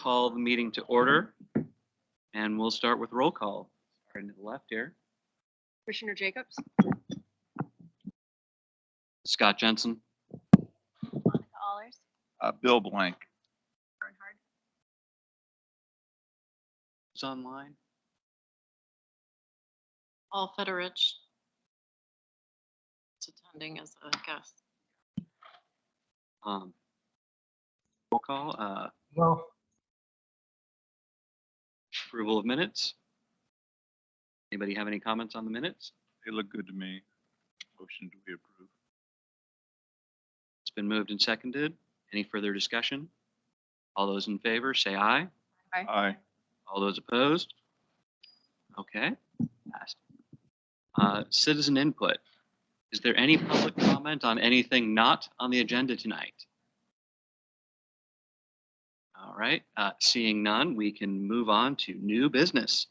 Call the meeting to order, and we'll start with roll call. Starting to the left here. Commissioner Jacobs, Scott Jensen, Monica Allers, Bill Blank. Bernhard, who's online? Paul Federich is attending as a guest. Roll call. No. Approval of minutes. Anybody have any comments on the minutes? They look good to me. Motion to be approved. It's been moved and seconded. Any further discussion? All those in favor say aye. Aye. All those opposed? Okay, passed. Citizen input. Is there any public comment on anything not on the agenda tonight? All right, seeing none, we can move on to new business.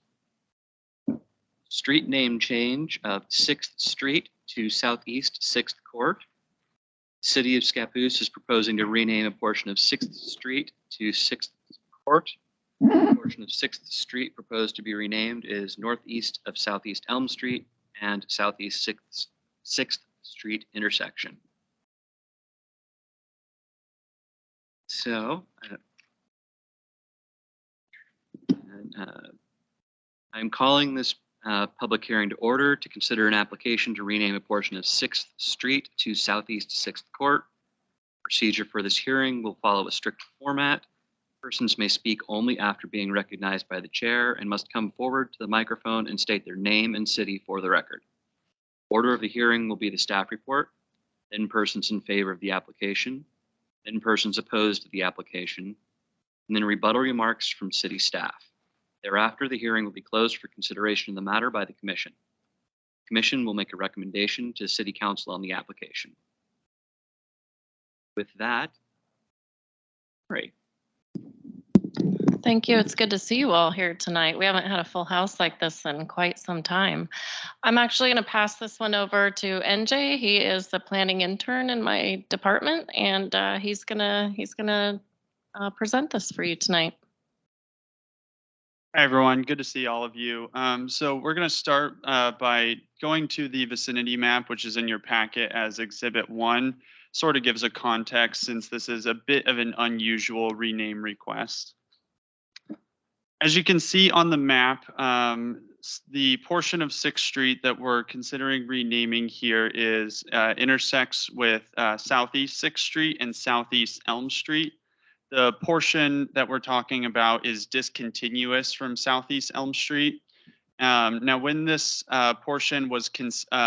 Street name change of 6th Street to Southeast 6th Court. City of Scappoose is proposing to rename a portion of 6th Street to 6th Court. The portion of 6th Street proposed to be renamed is northeast of Southeast Elm Street and Southeast 6th Street intersection. So, I'm calling this public hearing to order to consider an application to rename a portion of 6th Street to Southeast 6th Court. Procedure for this hearing will follow a strict format. Persons may speak only after being recognized by the chair and must come forward to the microphone and state their name and city for the record. Order of the hearing will be the staff report, then persons in favor of the application, then persons opposed to the application, and then rebuttal remarks from city staff. Thereafter, the hearing will be closed for consideration of the matter by the commission. The commission will make a recommendation to City Council on the application. With that, great. Thank you. It's good to see you all here tonight. We haven't had a full house like this in quite some time. I'm actually going to pass this one over to NJ. He is the planning intern in my department, and he's gonna present this for you tonight. Hi, everyone. Good to see all of you. So we're going to start by going to the vicinity map, which is in your packet as Exhibit 1. Sort of gives a context since this is a bit of an unusual rename request. As you can see on the map, the portion of 6th Street that we're considering renaming here is intersects with Southeast 6th Street and Southeast Elm Street. The portion that we're talking about is discontinuous from Southeast Elm Street. Now, when this portion was platted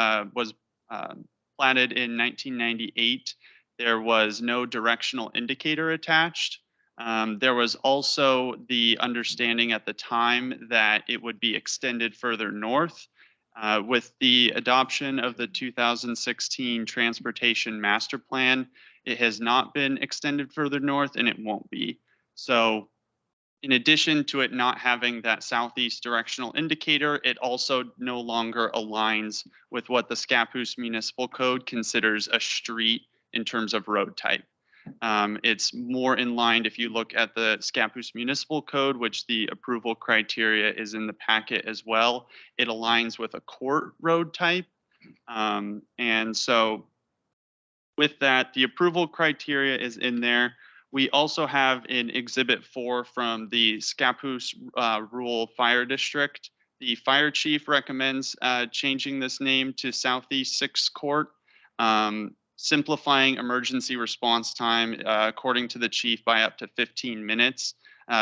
in 1998, there was no directional indicator attached. There was also the understanding at the time that it would be extended further north. With the adoption of the 2016 Transportation Master Plan, it has not been extended further north, and it won't be. So in addition to it not having that southeast directional indicator, it also no longer aligns with what the Scappoose Municipal Code considers a street in terms of road type. It's more in line if you look at the Scappoose Municipal Code, which the approval criteria is in the packet as well. It aligns with a court road type. And so with that, the approval criteria is in there. We also have in Exhibit 4 from the Scappoose Rural Fire District. The fire chief recommends changing this name to Southeast 6th Court. Simplifying emergency response time, according to the chief, by up to 15 minutes,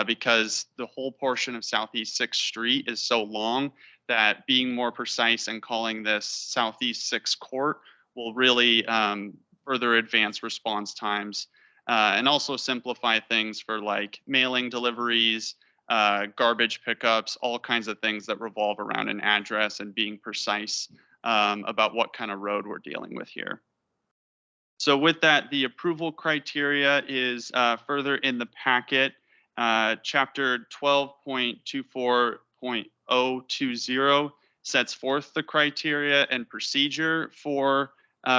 because the whole portion of Southeast 6th Street is so long that being more precise and calling this Southeast 6th Court will really further advance response times and also simplify things for like mailing deliveries, garbage pickups, all kinds of things that revolve around an address and being precise about what kind of road we're dealing with here. So with that, the approval criteria is further in the packet. Chapter 12.24.020 sets forth the criteria and procedure for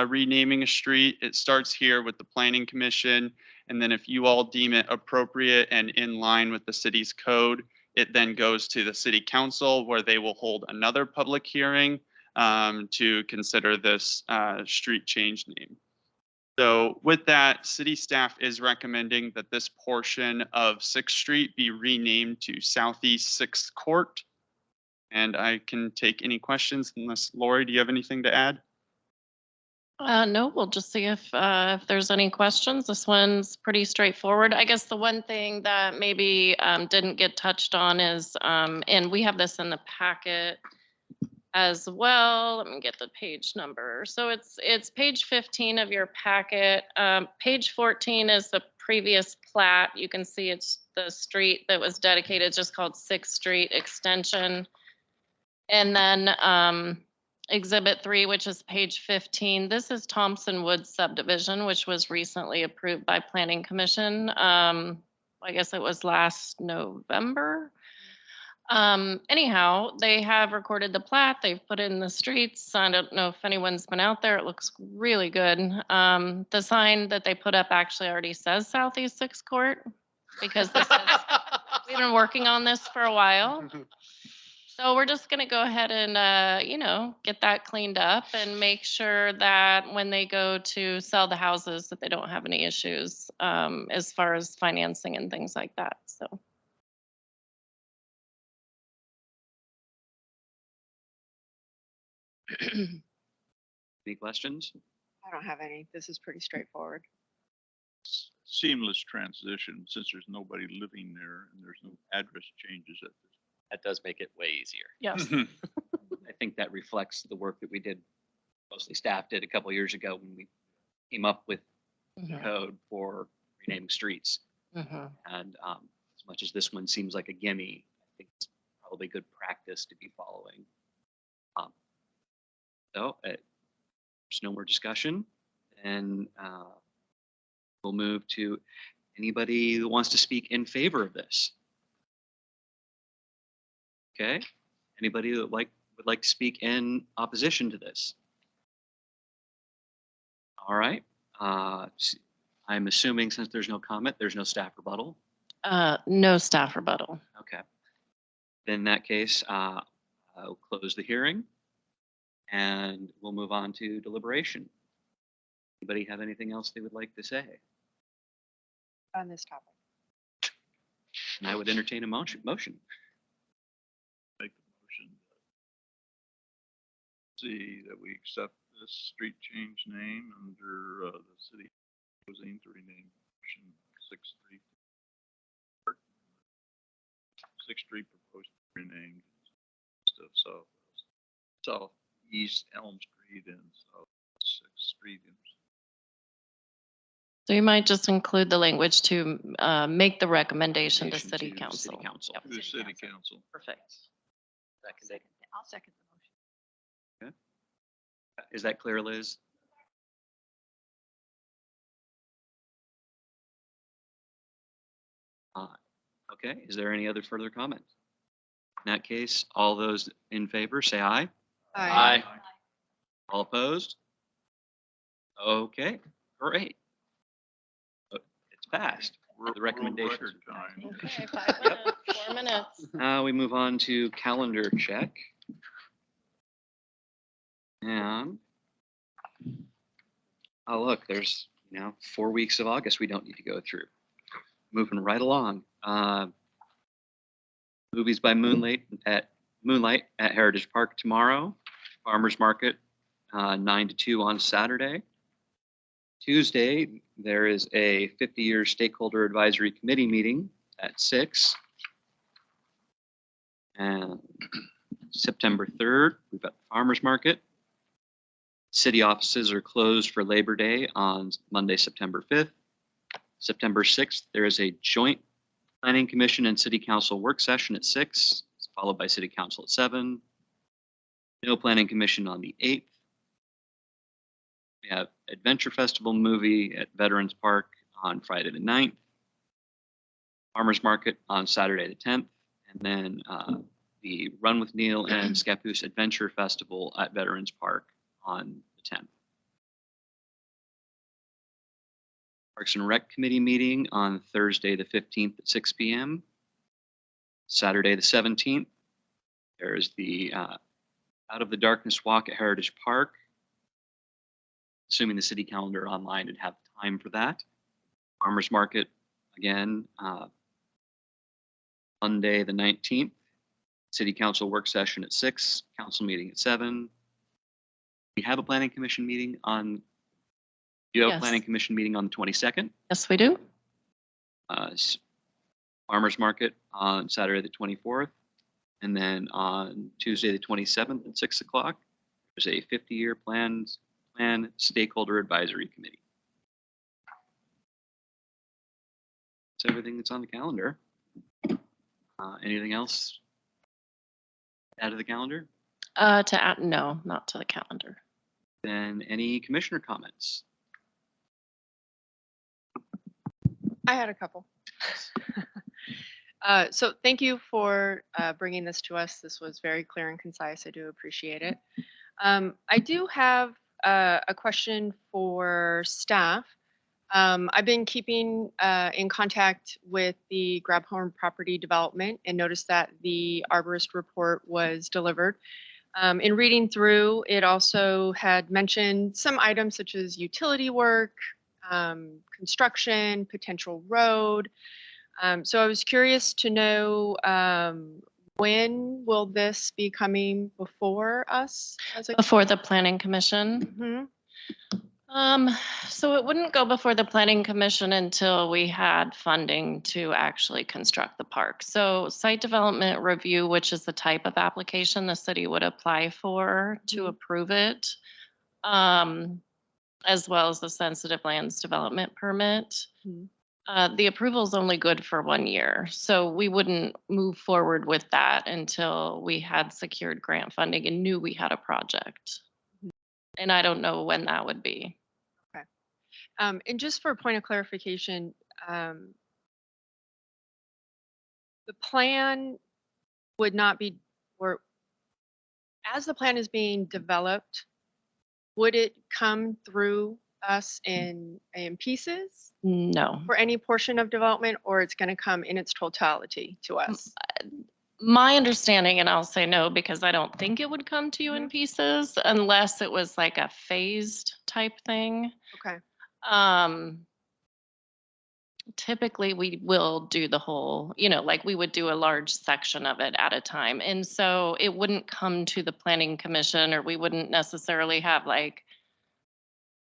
renaming a street. It starts here with the Planning Commission, And then if you all deem it appropriate and in line with the city's code, it then goes to the city council where they will hold another public hearing to consider this street change name. So with that, city staff is recommending that this portion of 6th Street be renamed to Southeast 6th Court. And I can take any questions unless, Lori, do you have anything to add? No, we'll just see if there's any questions. This one's pretty straightforward. I guess the one thing that maybe didn't get touched on is, and we have this in the packet as well. Let me get the page number. So it's page 15 of your packet. Page 14 is the previous plat. You can see it's the street that was dedicated, just called 6th Street Extension. And then Exhibit 3, which is page 15. This is Thompson Woods subdivision, which was recently approved by Planning Commission. I guess it was last November. Anyhow, they have recorded the plat. They've put in the streets. I don't know if anyone's been out there. It looks really good. The sign that they put up actually already says Southeast 6th Court because this is, we've been working on this for a while. So we're just going to go ahead and, you know, get that cleaned up and make sure that when they go to sell the houses that they don't have any issues as far as financing and things like that. So. Any questions? I don't have any. This is pretty straightforward. Seamless transition since there's nobody living there and there's no address changes at this. That does make it way easier. Yes. I think that reflects the work that we did, mostly staff did a couple years ago when we came up with the code for renaming streets. And as much as this one seems like a gimme, I think it's probably good practice to be following. So there's no more discussion, and we'll move to anybody who wants to speak in favor of this. Okay, anybody that would like to speak in opposition to this? All right. I'm assuming since there's no comment, there's no staff rebuttal. No staff rebuttal. Okay. In that case, I'll close the hearing and we'll move on to deliberation. Anybody have anything else they would like to say? On this topic. And I would entertain a motion. Make the motion. See that we accept this street change name under the city proposing to rename 6th Street. 6th Street proposed to be renamed instead of Southeast Elm Street and South 6th Street. So you might just include the language to make the recommendation to City Council. City Council. Yep. To the City Council. Perfect. I'll second the motion. Is that clear, Liz? Okay, is there any other further comments? In that case, all those in favor say aye. Aye. All opposed? Okay, great. It's passed. The recommendation. Record time. Okay, 5 minutes, 4 minutes. Now we move on to calendar check. And, oh, look, there's, 4 weeks of August we don't need to go through. Moving right along. Movies by Moonlight at Heritage Park tomorrow. Farmers Market, 9 to 2 on Saturday. Tuesday, there is a 50-year Stakeholder Advisory Committee meeting at 6. And September 3rd, we've got the Farmers Market. City offices are closed for Labor Day on Monday, September 5th. September 6th, there is a joint Planning Commission and City Council work session at 6, followed by City Council at 7. No Planning Commission on the 8th. We have Adventure Festival movie at Veterans Park on Friday the 9th. Farmers Market on Saturday the 10th. And then the Run with Neil and Scappoose Adventure Festival at Veterans Park on the 10th. Parks and Rec Committee meeting on Thursday, the 15th at 6 p.m. Saturday, the 17th, there's the Out of the Darkness Walk at Heritage Park. Assuming the city calendar online would have time for that. Farmers Market, again, Monday, the 19th. City Council work session at 6, council meeting at 7. We have a planning commission meeting on, you have a Yes. planning commission meeting on the 22nd. Yes, we do. Farmers Market on Saturday, the 24th. And then on Tuesday, the 27th at 6 o'clock, there's a 50-year plan stakeholder advisory committee. That's everything that's on the calendar. Anything else out of the calendar? To add, no, not to the calendar. Then any commissioner comments? I had a couple. So thank you for bringing this to us. This was very clear and concise. I do appreciate it. I do have a question for staff. I've been keeping in contact with the Grabhorn Property Development and noticed that the arborist report was delivered. In reading through, it also had mentioned some items such as utility work, construction, potential road. So I was curious to know when will this be coming before us? Before the planning commission. Mhm. So it wouldn't go before the planning commission until we had funding to actually construct the park. So site development review, which is the type of application the city would apply for to Mhm. approve it, as well as the sensitive lands development permit. Mhm. The approval is only good for 1 year, so we wouldn't move forward with that until we had secured grant funding and knew we had a project. Mhm. And I don't know when that would be. And just for a point of clarification, the plan would not be, or as the plan is being developed, would it come through us in pieces No. for any portion of development, or it's going to come in its totality to us? My understanding, and I'll say no because I don't think it would come to you in Mhm. pieces unless it was like a phased type thing. Okay. Typically we will do the whole, like we would do a large section of it at a time. And so it wouldn't come to the planning commission, or we wouldn't necessarily have like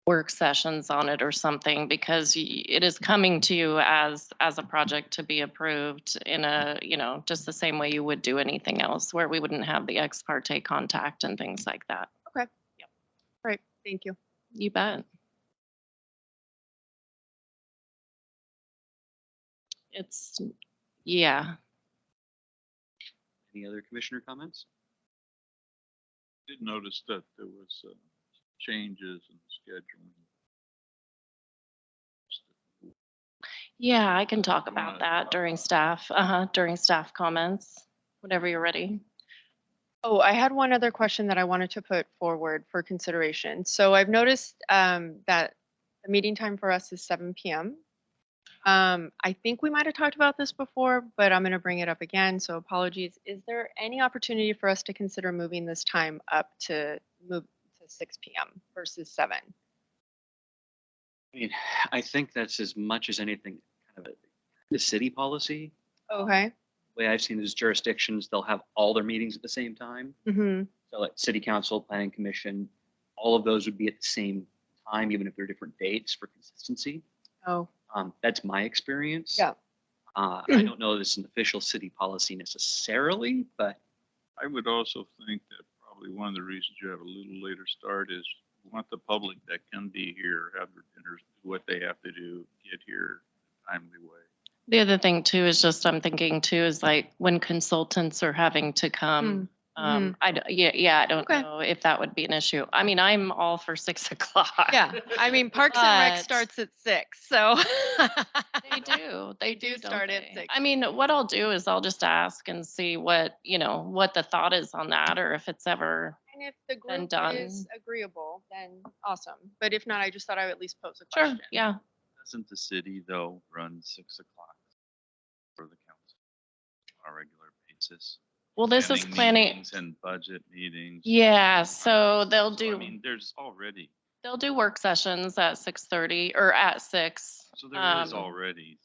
work sessions on it or something, because it is coming to you as a project to be approved in a, just the same way you would do anything else, where we wouldn't have the ex parte contact and things like that. Okay. Yep. Right. Thank you. You bet. It's, yeah. Any other commissioner comments? Did notice that there was changes in scheduling. Yeah, I can talk You about wanna that talk during about during staff comments, whenever you're ready. Oh, I had one other question that I wanted to put forward for consideration. So I've noticed that the meeting time for us is 7 p.m. I think we might have talked about this before, but I'm going to bring it up again. So apologies. Is there any opportunity for us to consider moving this time up to 6 p.m. versus 7? I mean, I think that's as much as anything kind of the city policy. Okay. The way I've seen these jurisdictions, they'll have all their meetings at the same time. Mm-hmm. So like city council, planning commission, all of those would be at the same time, even if they're different dates for consistency. Oh. That's my experience. Yeah. I don't know this is an official city policy necessarily, but I would also think that probably one of the reasons you have a little later start is you want the public that can be here, have their dinners, do what they have to do, get here in a timely way. The other thing too is just, I'm thinking too, is like when consultants are having to come. I don't Okay. know if that would be an issue. I mean, I'm all for 6 o'clock. Yeah. I mean, Parks and Rec But- starts at 6, so. They do. They do don't start at they? 6. I mean, what I'll do is I'll just ask and see what the thought is on that, or if it's ever. And if the been group done. is agreeable, then awesome. But if not, I just thought I would at least pose a Sure. question. Yeah. Doesn't the city though run 6 o'clock for the council on a regular basis? Well, this is planning. Meetings and budget meetings. Yeah, so they'll So, do. I mean, there's already, They'll do work sessions at 6:30 or at 6. so there is already.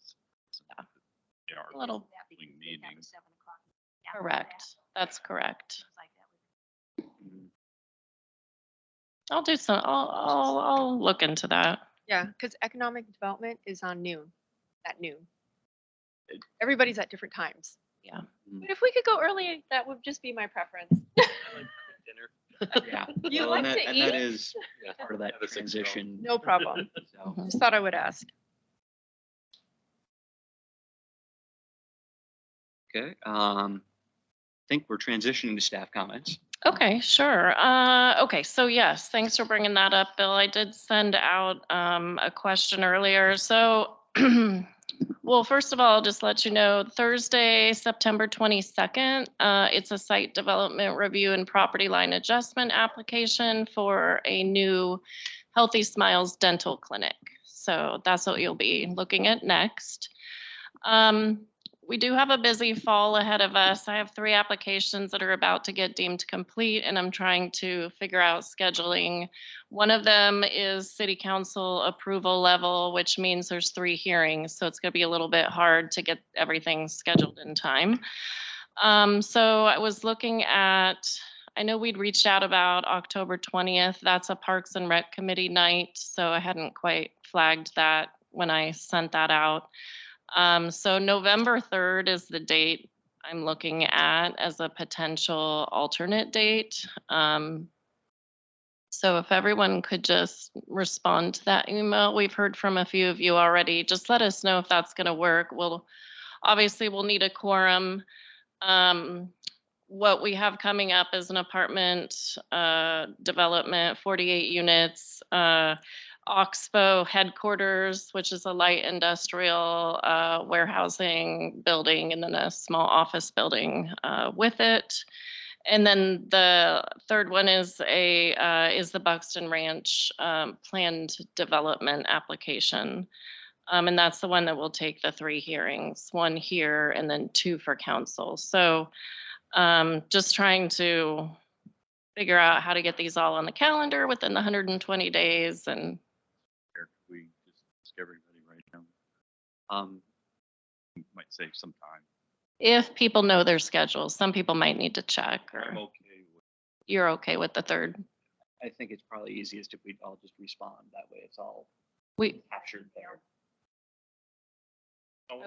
yeah. They are A little- doing meetings. Correct. That's correct. Mm, I'll do some, I'll look into that. Yeah, because economic development is on noon, at noon. Everybody's at different times. Yeah. But if we could go early, that would just be my preference. Dinner. Yeah. You Well, like and to and that eat? is part of that That's transition. No problem. So, Mhm. Just thought I would ask. okay. I think we're transitioning to staff comments. Okay, sure. Okay, so yes, thanks for bringing that up, Bill. I did send out a question earlier. So, well, first of all, I'll just let you know, Thursday, September 22nd, it's a site development review and property line adjustment application for a new Healthy Smiles Dental Clinic. So that's what you'll be looking at next. We do have a busy fall ahead of us. I have 3 applications that are about to get deemed complete, and I'm trying to figure out scheduling. One of them is city council approval level, which means there's 3 hearings, so it's going to be a little bit hard to get everything scheduled in time. So I was looking at, I know we'd reached out about October 20th. That's a Parks and Rec Committee night, so I hadn't quite flagged that when I sent that out. So November 3rd is the date I'm looking at as a potential alternate date. So if everyone could just respond to that email, we've heard from a few of you already. Just let us know if that's going to work. We'll need a quorum. What we have coming up is an apartment development, 48 units. Oxbow headquarters, which is a light industrial warehousing building, and then a small office building with it. And then the third one is the Buxton Ranch planned development application. And that's the one that will take the 3 hearings, 1 here and then 2 for council. So just trying to figure out how to get these all on the calendar within the 120 days and Or could we just ask everybody right now? Might save some time. if people know their schedules. Some people might need to check, I'm or okay with. you're okay with the 3rd. I think it's probably easiest if we all just respond. That way it's all We, captured there.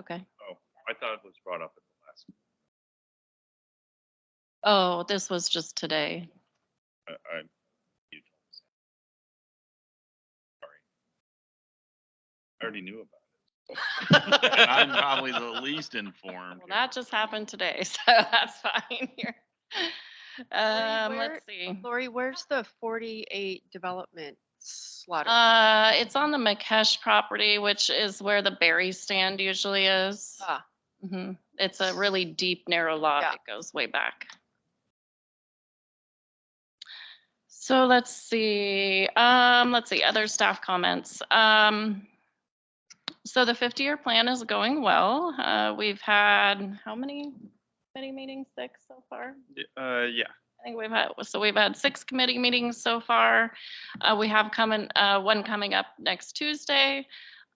okay. Oh, I thought it was brought up at the last. Oh, this was just today. You told us. Sorry. I already knew about it. And I'm probably the least informed. Well, that just happened today, so that's fine here. Let's see. Lori, where's the 48 development slaughter? It's on the McKesh property, which is where the berry stand usually is. Ah, It's a really deep, narrow lot. Yeah. It goes way back. So let's see. Other staff comments. So the 50-year plan is going well. We've had how many committee meetings? 6 so far. Yeah. I think we've had 6 committee meetings so far. We have one coming up next Tuesday.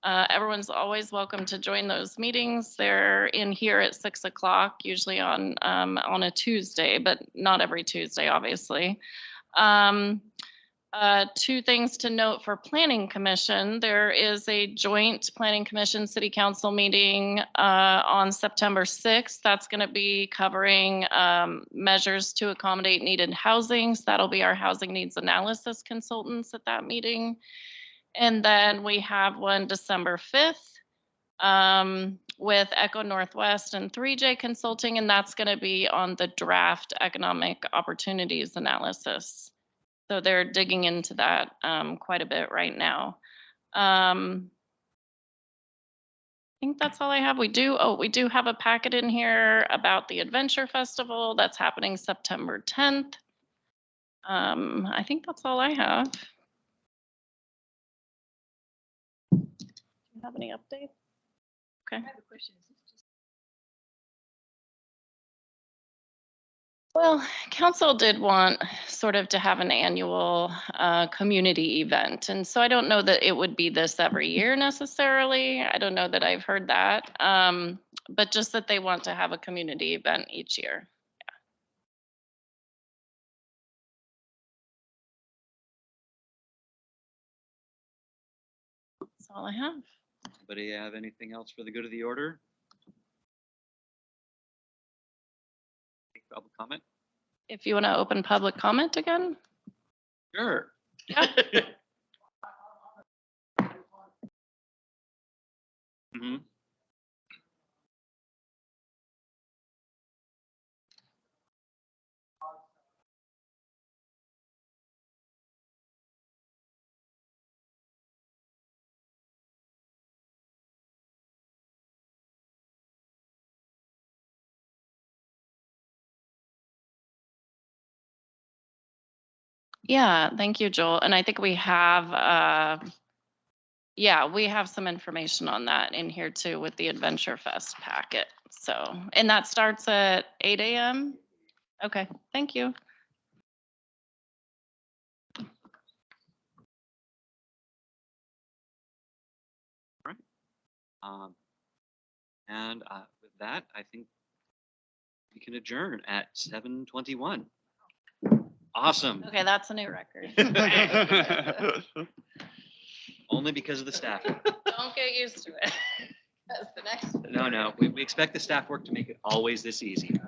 Everyone's always welcome to join those meetings. They're in here at 6 o'clock, usually on a Tuesday, but not every Tuesday, obviously. 2 things to note for Planning Commission. There is a joint Planning Commission City Council meeting on September 6th. That's going to be covering measures to accommodate needed housing. So that'll be our housing needs analysis consultants at that meeting. And then we have one December 5th with Echo Northwest and 3J Consulting, and that's going to be on the draft economic opportunities analysis. So they're digging into that quite a bit right now. I think that's all I have. We do have a packet in here about the Adventure Festival that's happening September 10th. I think that's all I have. Have any updates? Okay. Well, council did want sort of to have an annual community event. And so I don't know that it would be this every year necessarily. I don't know that I've heard that. But just that they want to have a community event each year. That's all I have. Anybody have anything else for the good of the order? Public comment? If you want to open public comment again. Sure. Yeah. Mm-hmm. Yeah, thank you, Joel. And I think we have, yeah, we have some information on that in here too with the Adventure Fest packet. So, and that starts at 8 a.m. Okay, thank you. And with that, I think we can adjourn at 7:21. Awesome. Okay, that's a new record. Only because of the staff. Don't get used to it. That's the next one. No, we expect the staff work to make it always this easy.